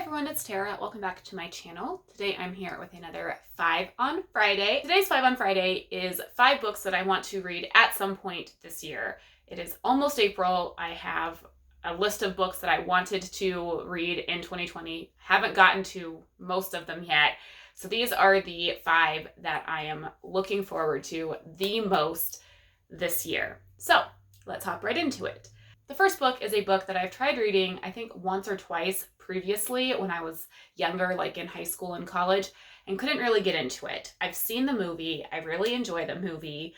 everyone, it's Tara. Welcome back to my channel. Today I'm here with another 5 on Friday. Today's 5 on Friday is 5 books that I want to read at some point this year. It is almost April. I have a list of books that I wanted to read in 2020. Haven't gotten to most of them yet. So these are the 5 that I am looking forward to the most this year. So let's hop right into it. The first book is a book that I've tried reading, I think once or twice previously when I was younger, like in high school and college, and couldn't really get into it. I've seen the movie. I really enjoy the movie.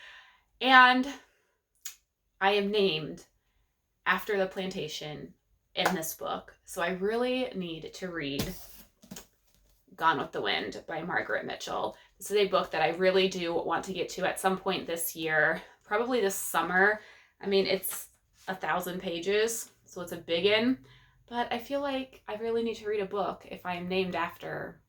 And I am named after the plantation in this book. So I really need to read Gone with the Wind by Margaret Mitchell. This is a book that I really do want to get to at some point this year, probably this summer. I mean, it's 1,000 pages, so it's a biggin, but I feel like I really need to read a book if I'm named after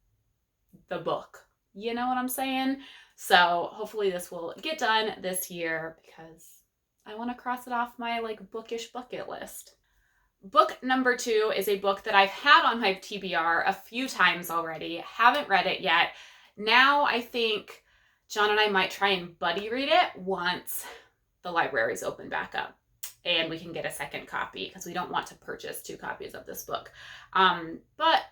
the book. You know what I'm saying? So hopefully this will get done this year because I want to cross it off my bookish bucket list. Book number 2 is a book that I've had on my TBR a few times already. Haven't read it yet. Now I think John and I might try and buddy read it once the libraries open back up and we can get a second copy because we don't want to purchase 2 copies of this book. But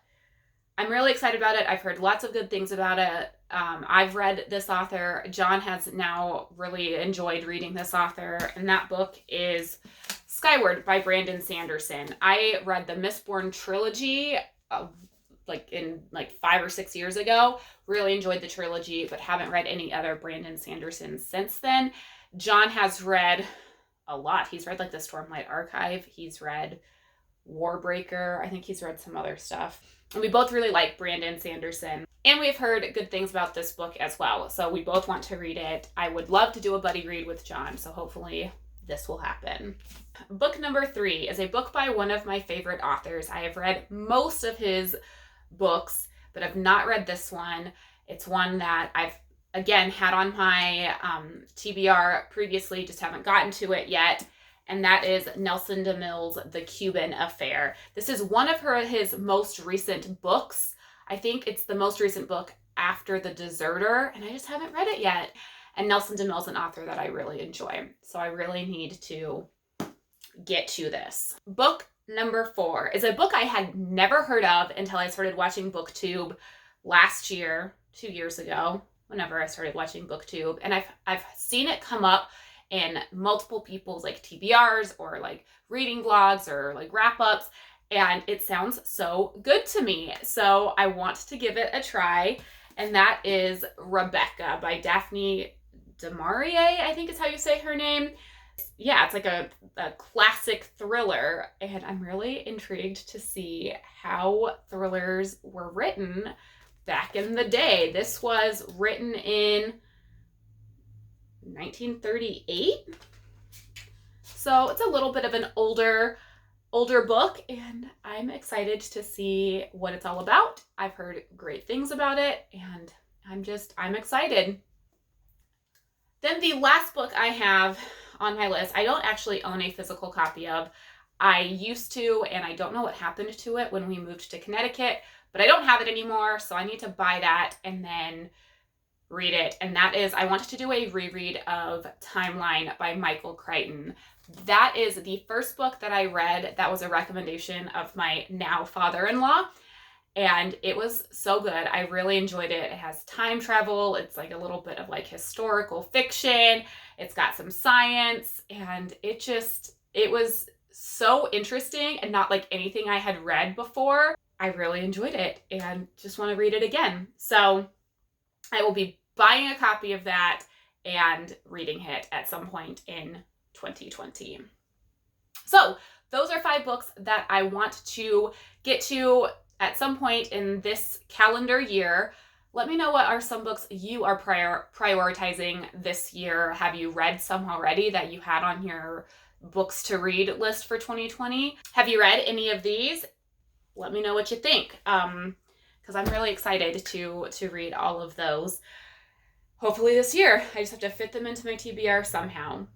I'm really excited about it. I've heard lots of good things about it. I've read this author. John has now really enjoyed reading this author, and that book is Skyward by Brandon Sanderson. I read the Mistborn trilogy 5 or 6 years ago. Really enjoyed the trilogy, but haven't read any other Brandon Sanderson since then. John has read a lot. He's read the Stormlight Archive. He's read Warbreaker. I think he's read some other stuff. And we both really like Brandon Sanderson. And we've heard good things about this book as well. So we both want to read it. I would love to do a buddy read with John. So hopefully this will happen. Book number 3 is a book by one of my favorite authors. I have read most of his books, but I've not read this one. It's one that I've again had on my TBR previously, just haven't gotten to it yet. And that is Nelson DeMille's The Cuban Affair. This is one of his most recent books. I think it's the most recent book after The Deserter, and I just haven't read it yet. And Nelson DeMille's an author that I really enjoy. So I really need to get to this. Book number 4 is a book I had never heard of until I started watching BookTube last year, 2 years ago, whenever I started watching BookTube. And I've seen it come up in multiple people's TBRs or reading vlogs or wrap-ups, and it sounds so good to me. So I want to give it a try, and that is Rebekah by Daphne du Maurier, I think is how you say her name. Yeah, it's a classic thriller, and I'm really intrigued to see how thrillers were written back in the day. This was written in 1938. So it's a little bit of an older book, and I'm excited to see what it's all about. I've heard great things about it, and I'm excited. Then the last book I have on my list, I don't actually own a physical copy of. I used to, and I don't know what happened to it when we moved to Connecticut, but I don't have it anymore, so I need to buy that and then read it. And that is, I wanted to do a reread of Timeline by Michael Crichton. That is the first book that I read that was a recommendation of my now father-in-law, and it was so good. I really enjoyed it. It has time travel. It's a little bit of historical fiction. It's got some science, and it was so interesting and not like anything I had read before. I really enjoyed it and just want to read it again. So I will be buying a copy of that and reading it at some point in 2020. So those are 5 books that I want to get to at some point in this calendar year. Let me know what are some books you are prioritizing this year. Have you read some already that you had on your books to read list for 2020? Have you read any of these? Let me know what you think, because I'm really excited to read all of those. Hopefully this year. I just have to fit them into my TBR somehow.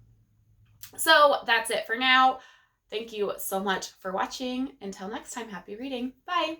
So that's it for now. Thank you so much for watching. Until next time, happy reading. Bye.